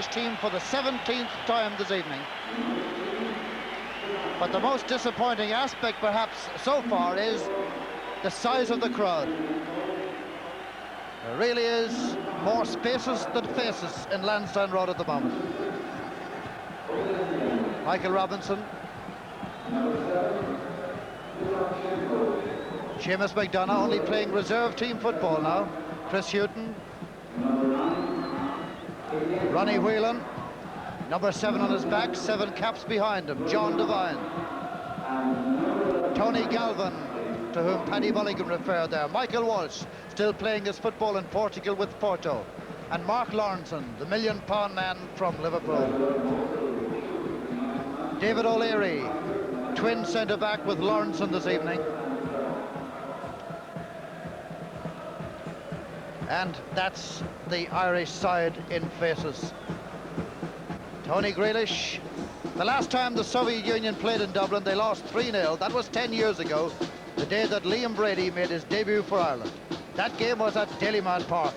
team for the 17th time this evening. But the most disappointing aspect perhaps so far is the size of the crowd. There really is more spaces than faces in Lansdowne Road at the moment. Michael Robinson, Seamus McDonough only playing reserve team football now. Chris Houghton, Ronnie Whelan, number 7 on his back, 7 caps behind him. John Devine, Tony Galvin, to whom Paddy Mulligan referred there. Michael Walsh, still playing his football in Portugal with Porto. And Mark Lawrenson, the £1 million man from Liverpool. David O'Leary, twin centre-back with Lawrenson this evening. And that's the Irish side in faces. Tony Grealish. The last time the Soviet Union played in Dublin, they lost 3-0. That was 10 years ago, the day that Liam Brady made his debut for Ireland. That game was at Dalymount Park.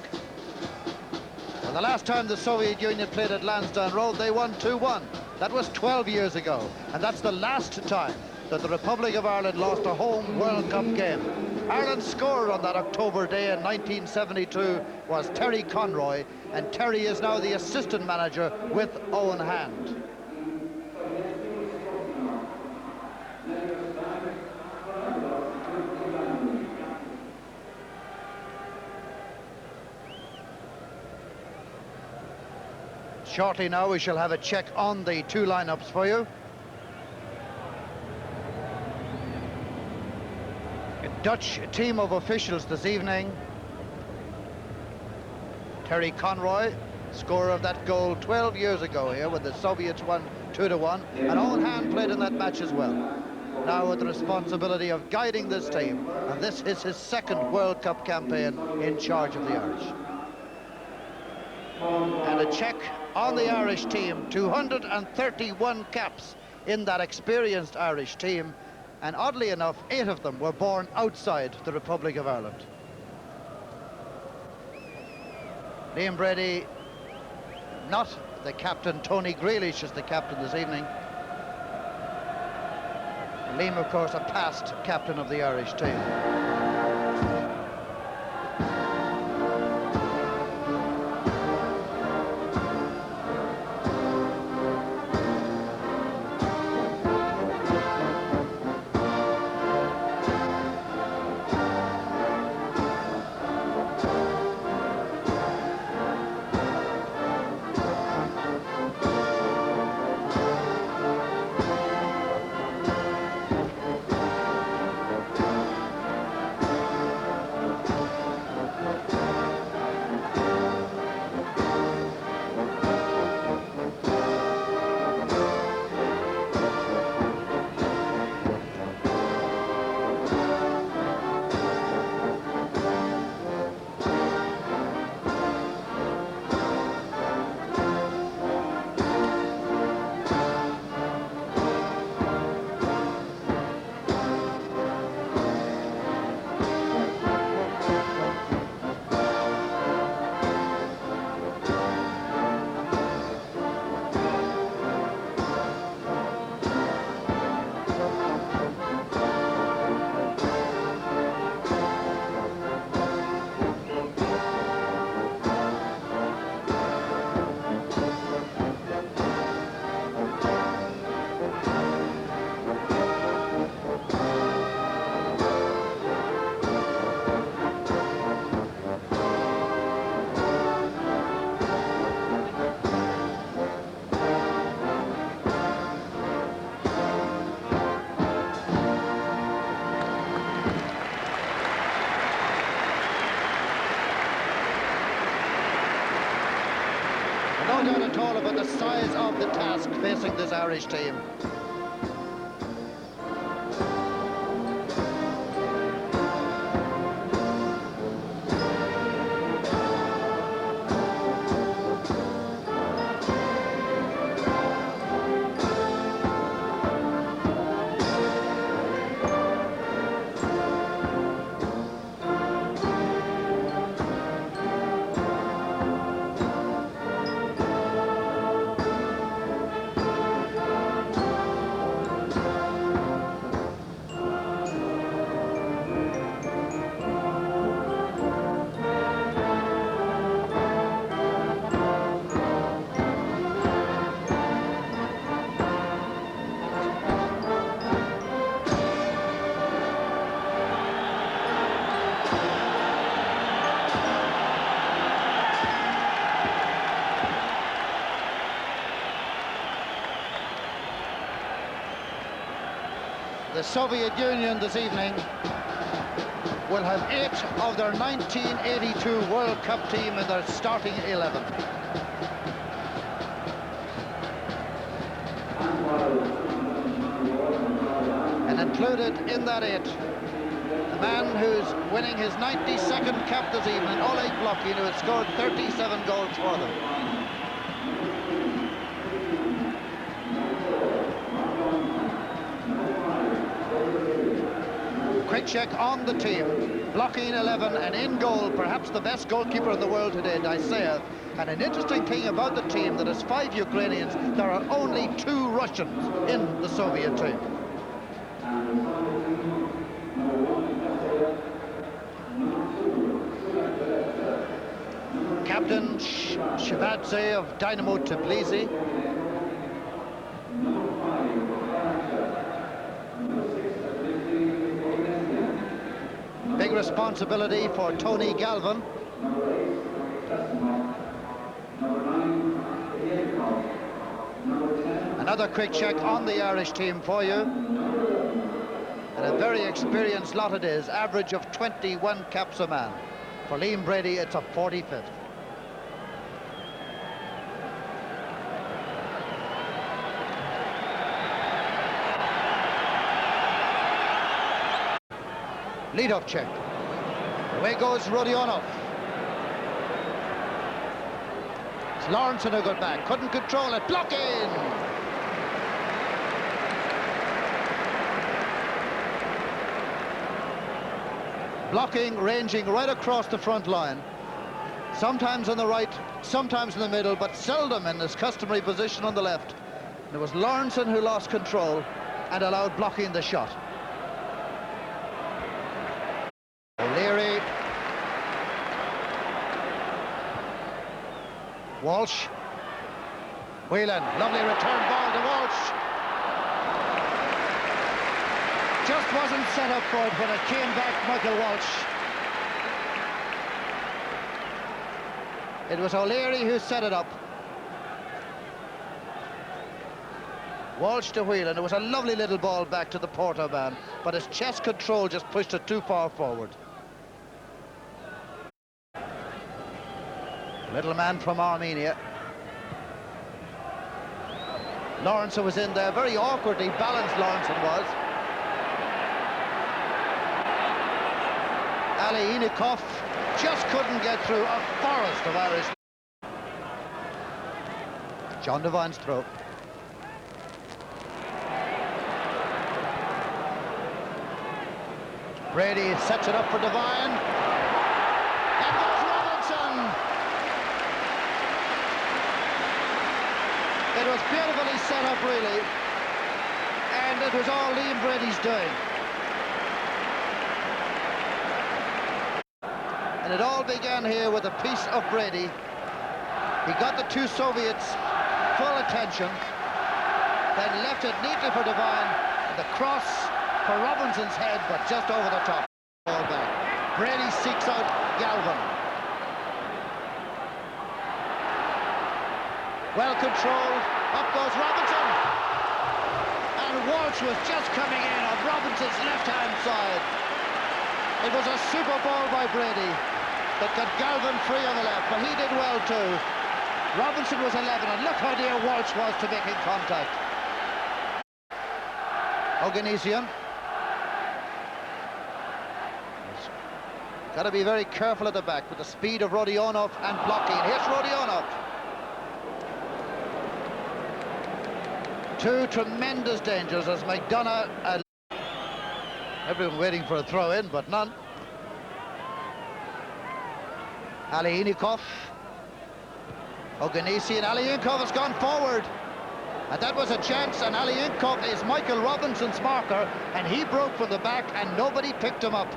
And the last time the Soviet Union played at Lansdowne Road, they won 2-1. That was 12 years ago. And that's the last time that the Republic of Ireland lost a home World Cup game. Ireland's scorer on that October day in 1972 was Terry Conroy, and Terry is now the assistant manager with Owen Hand. Shortly now we shall have a check on the two lineups for you. A Dutch team of officials this evening. Terry Conroy, scorer of that goal 12 years ago here when the Soviets won 2-1, and Owen Hand played in that match as well. Now with the responsibility of guiding this team, and this is his second World Cup campaign in charge of the Irish. And a check on the Irish team, 231 caps in that experienced Irish team, and oddly enough, 8 of them were born outside the Republic of Ireland. Liam Brady, not the captain. Tony Grealish is the captain this evening. Liam, of course, a past captain of the Irish team. No doubt at all about the size of the task facing this Irish team. The Soviet Union this evening will have 8 of their 1982 World Cup team in their starting 11. And included in that 8, the man who's winning his 92nd cap this evening, Oleg Blokhin, who has scored 37 goals for them. Quick check on the team. Blokhin 11, and in goal, perhaps the best goalkeeper in the world today, Daiseyev. And an interesting thing about the team, that is 5 Ukrainians, there are only 2 Russians in the Soviet team. Captain Shevadze of Dynamo Tbilisi. Big responsibility for Tony Galvin. Another quick check on the Irish team for you. And a very experienced lot it is, average of 21 caps a man. For Liam Brady, it's a 45th. Lead-off check. Away goes Rodionov. It's Lawrenson who got back, couldn't control it, Blokhin! Blocking, ranging right across the front line. Sometimes on the right, sometimes in the middle, but seldom in his customary position on the left. And it was Lawrenson who lost control and allowed Blokhin the shot. O'Leary. Walsh. Whelan, lovely return ball to Walsh. Just wasn't set up for it when it came back, Michael Walsh. It was O'Leary who set it up. Walsh to Whelan. It was a lovely little ball back to the Porto man, but his chest control just pushed it too far forward. Little man from Armenia. Lawrenson was in there, very awkwardly balanced Lawrenson was. Ali Inikov just couldn't get through a forest of Irish. John Devine's throw. Brady sets it up for Devine. And there's Robinson! It was beautifully set up, really. And it was all Liam Brady's doing. And it all began here with a piece of Brady. He got the 2 Soviets full attention, then left it neatly for Devine. The cross for Robinson's head, but just over the top. Ball back. Brady seeks out Galvin. Well controlled. Up goes Robinson. And Walsh was just coming in on Robinson's left-hand side. It was a super ball by Brady that got Galvin free on the left, but he did well too. Robinson was 11, and look how near Walsh was to making contact. Oganesian. Got to be very careful at the back with the speed of Rodionov and Blokhin. Here's Rodionov. 2 tremendous dangers as McDonough. Everyone waiting for a throw-in, but none. Ali Inikov. Oganesian. Ali Inikov has gone forward. And that was a chance, and Ali Inikov is Michael Robinson's marker, and he broke from the back, and nobody picked him up.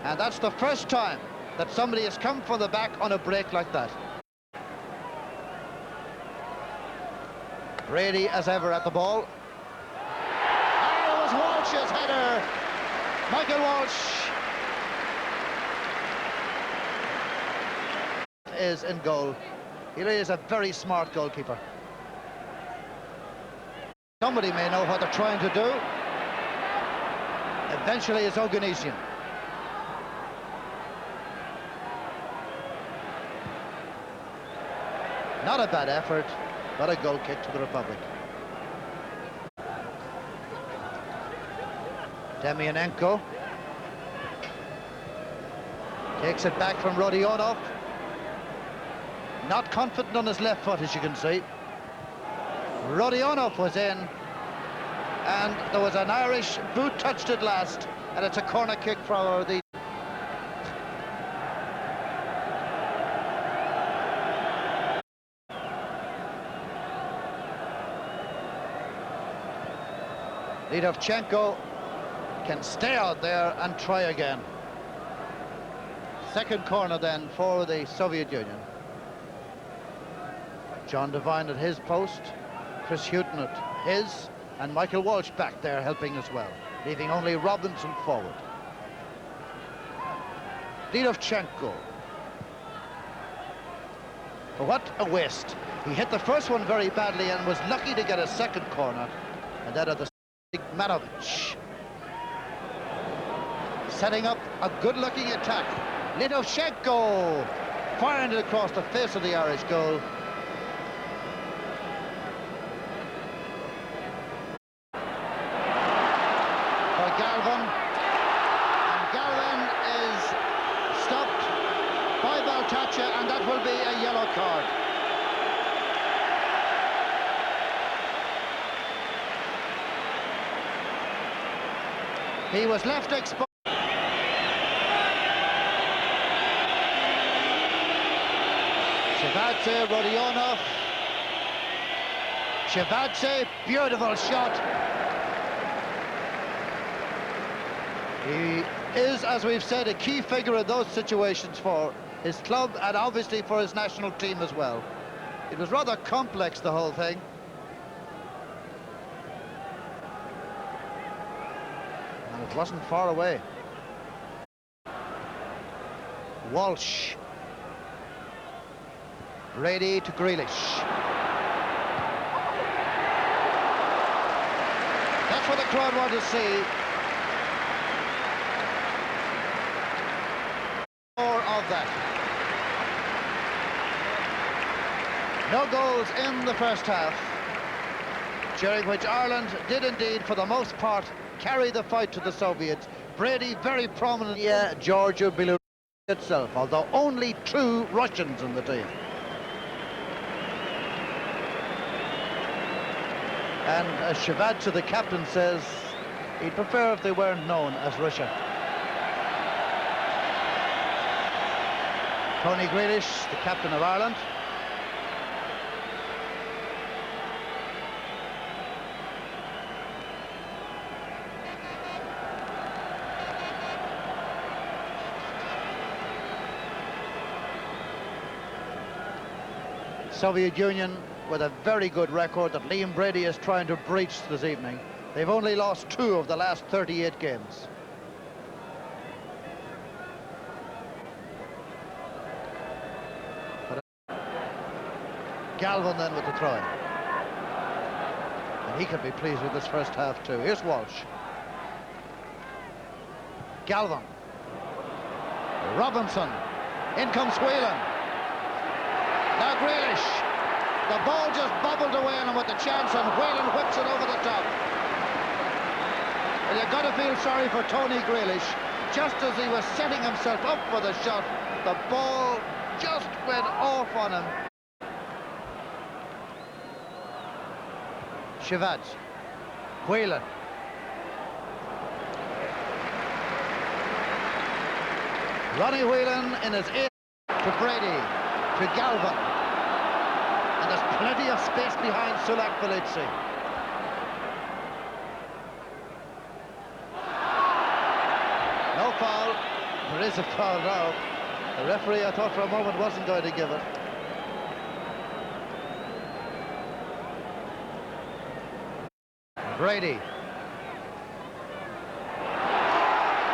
And that's the first time that somebody has come from the back on a break like that. Brady, as ever, at the ball. And it was Walsh's header. Michael Walsh is in goal. He really is a very smart goalkeeper. Somebody may know what they're trying to do. Eventually it's Oganesian. Not a bad effort, but a goal kick to the Republic. Demianenko takes it back from Rodionov. Not confident on his left foot, as you can see. Rodionov was in, and there was an Irish boot touched it last, and it's a corner kick for the... Lidovchenko can stay out there and try again. Second corner then for the Soviet Union. John Devine at his post, Chris Houghton at his, and Michael Walsh back there helping as well, leaving only Robinson forward. Lidovchenko. What a waste. He hit the first one very badly and was lucky to get a second corner, and that at the Matovic. Setting up a good-looking attack. Lidovchenko firing it across the face of the Irish goal. For Galvin. And Galvin is stopped by Baltacha, and that will be a yellow card. He was left exposed. Shevadze, Rodionov. Shevadze, beautiful shot. He is, as we've said, a key figure in those situations for his club and obviously for his national team as well. It was rather complex, the whole thing. And it wasn't far away. Walsh. Brady to Grealish. That's what the crowd want to see. More of that. No goals in the first half, during which Ireland did indeed, for the most part, carry the fight to the Soviets. Brady very prominent. Yeah, Georgia Belarus itself, although only 2 Russians in the team. And Shevadze, the captain, says he'd prefer if they weren't known as Russia. Tony Grealish, the captain of Ireland. Soviet Union with a very good record that Liam Brady is trying to breach this evening. They've only lost 2 of the last 38 games. But Galvin then with the throw-in. And he could be pleased with this first half too. Here's Walsh. Galvin. Robinson. In comes Whelan. Now Grealish. The ball just bobbled away on him with the chance, and Whelan whips it over the top. And you've got to feel sorry for Tony Grealish. Just as he was setting himself up for the shot, the ball just went off on him. Shevadze. Whelan. Ronnie Whelan in his 8th to Brady, to Galvin. And there's plenty of space behind Sulak Velitsi. No foul. There is a foul now. The referee, I thought for a moment, wasn't going to give it. Brady.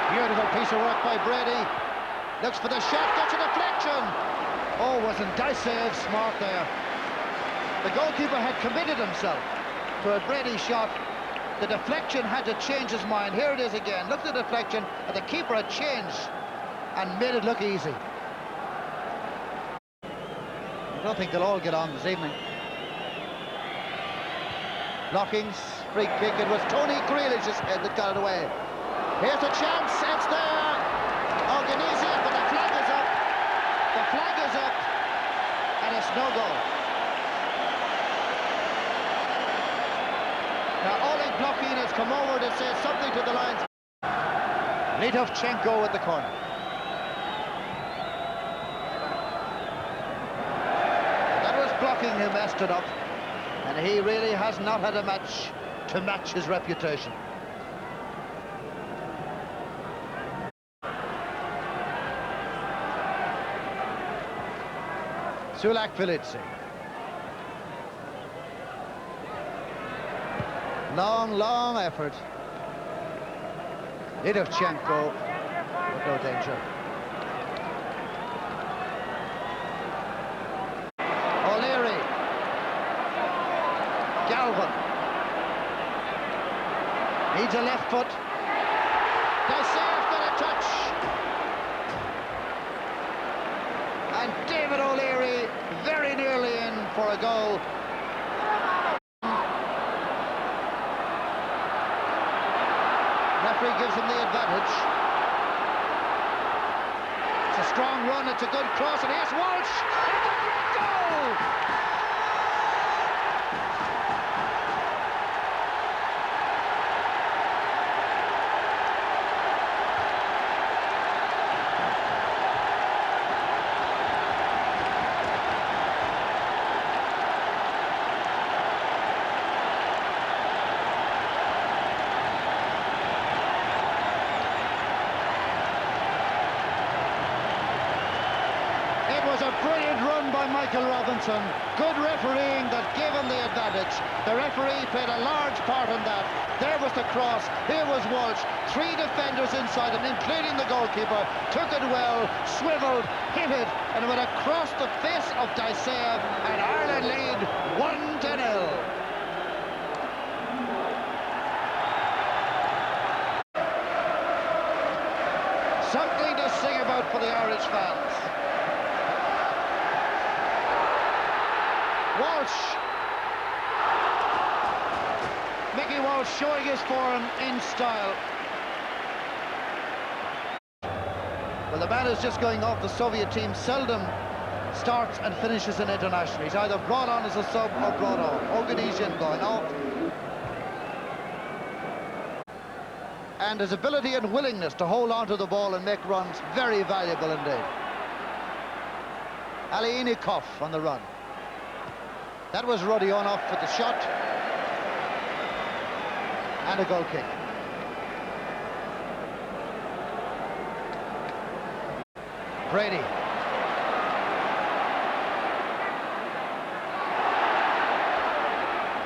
Beautiful piece of work by Brady. Looks for the shot, gets a deflection. Oh, wasn't Dice smart there. The goalkeeper had committed himself. to a Brady shot. The deflection had to change his mind. Here it is again. Look at the deflection, and the keeper had changed and made it look easy. I don't think they'll all get on this evening. Blockings, free kick. It was Tony Grealish's head that got it away. Here's a chance. It's there. Organizia, but the flag is up. The flag is up, and it's no goal. Now Oleg Blokhin has come over to say something to the lines. Litovchenko with the corner. That was Blokhin who messed it up, and he really has not had a match to match his reputation. Sulak Filitsi. Long effort. Litovchenko with no danger. O'Leary. Galvin. Needs a left foot. Daisev got a touch. And David O'Leary very nearly in for a goal. Referee gives him the advantage. It's a strong run, it's a good cross, and here's Walsh! It's a great goal! A brilliant run by Michael Robinson. Good refereeing that gave him the advantage. The referee played a large part in that. There was the cross. Here was Walsh. Three defenders inside him, including the goalkeeper. Took it well, swiveled, hit it, and went across the face of Daisev, and Ireland lead 1-0. Something to sing about for the Irish fans. Walsh. Mickey Walsh showing his form in style. Well, the man who's just going off the Soviet team seldom starts and finishes an international. He's either brought on as a sub or brought off. Organizia going off. And his ability and willingness to hold on to the ball and make runs, very valuable indeed. Alienikov on the run. That was Rodionov with the shot. And a goal kick. Brady.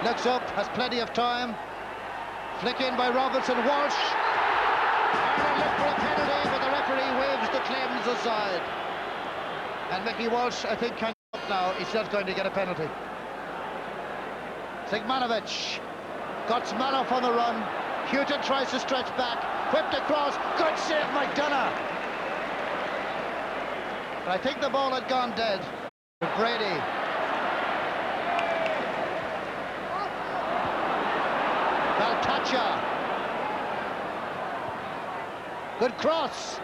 Looks up, has plenty of time. Flick in by Robinson. Walsh. Ireland look for a penalty, but the referee waves the claims aside. And Mickey Walsh, I think, can up now. He's not going to get a penalty. Sigmanovic. Gotsmanov on the run. Houghton tries to stretch back. Whipped across. Good save, McDonough. But I think the ball had gone dead. Brady. Valtacha. Good cross.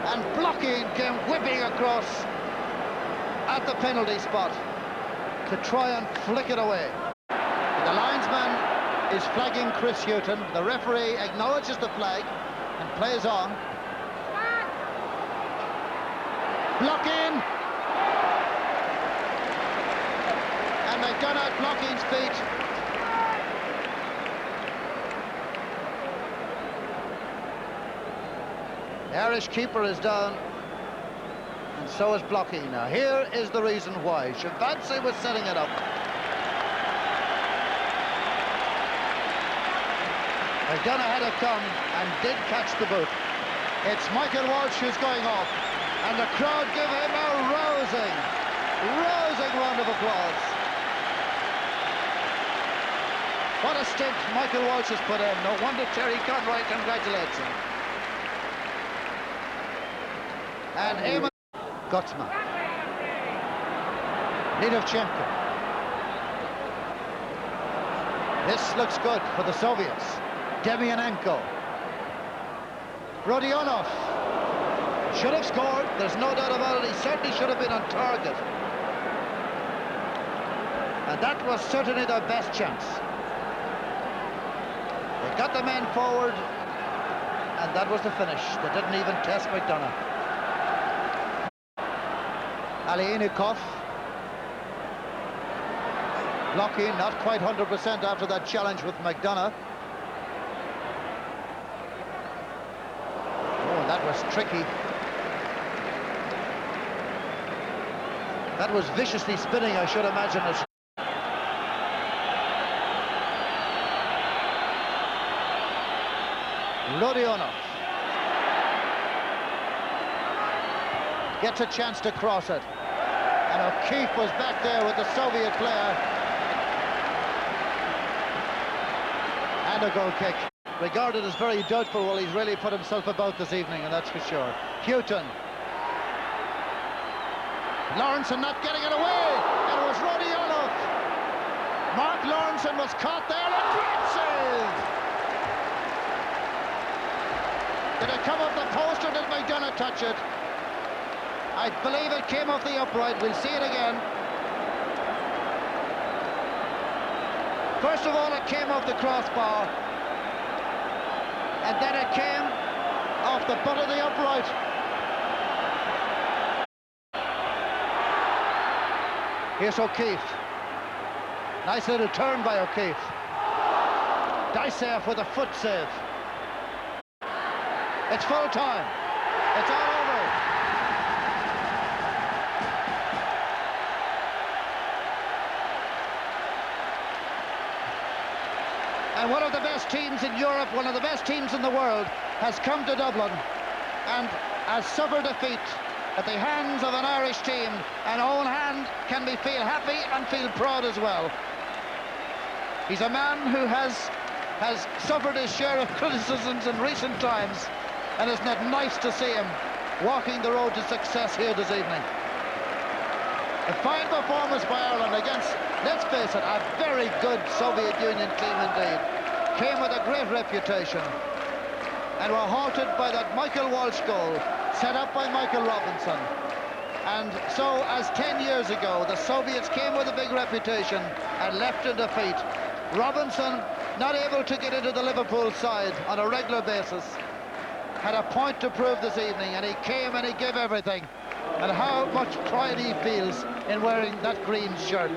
And Blokhin came whipping across at the penalty spot to try and flick it away. The linesman is flagging Chris Houghton. The referee acknowledges the flag and plays on. Blokhin. And they've done out Blokhin's feet. The Irish keeper is down, and so is Blokhin. Now here is the reason why. Shevadze was setting it up. McDonough had to come and did catch the boot. It's Michael Walsh who's going off, and the crowd give him a rousing round of applause. What a stint Michael Walsh has put in. No wonder Terry Conroy congratulates him. And Eamon Gutsman. Nidovchenko. This looks good for the Soviets. Demianenko. Rodionov. Should have scored, there's no doubt about it. He certainly should have been on target. And that was certainly their best chance. They got the men forward, and that was the finish. They didn't even test McDonough. Alienikov. Lucky, not quite 100% after that challenge with McDonough. Oh, that was tricky. That was viciously spinning, I should imagine it. Rodionov gets a chance to cross it. And O'Keefe was back there with the Soviet player. And a goal kick. Regarded as very doubtful. Well, he's really put himself about this evening, and that's for sure. Houghton. Lawrenson not getting it away, and it was Rodionov. Mark Lawrenson was caught there, a great save! Did it come off the post, or did McDonough touch it? I believe it came off the upright. We'll see it again. First of all, it came off the crossbar, and then it came off the butt of the upright. Here's O'Keefe. Nice little turn by O'Keefe. Dysev with a foot save. It's full time. It's all over. And one of the best teams in Europe, one of the best teams in the world, has come to Dublin and has suffered defeat at the hands of an Irish team. And Owen Hand can feel happy and feel proud as well. He's a man who has suffered his share of criticisms in recent times, and isn't it nice to see him walking the road to success here this evening. A fine performance by Ireland against, let's face it, a very good Soviet Union team indeed. Came with a great reputation and were halted by that Michael Walsh goal set up by Michael Robinson. And so, as 10 years ago, the Soviets came with a big reputation and left in defeat. Robinson, not able to get into the Liverpool side on a regular basis, had a point to prove this evening, and he came and he gave everything. And how much pride he feels in wearing that green shirt.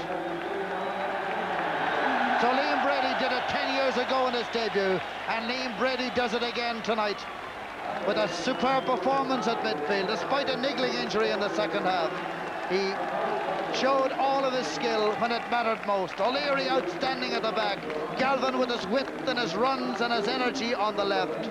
So Liam Brady did it 10 years ago in his debut, and Liam Brady does it again tonight with a superb performance at midfield, despite a niggling injury in the second half. He showed all of his skill when it mattered most. O'Leary outstanding at the back. Galvin with his width and his runs and his energy on the left.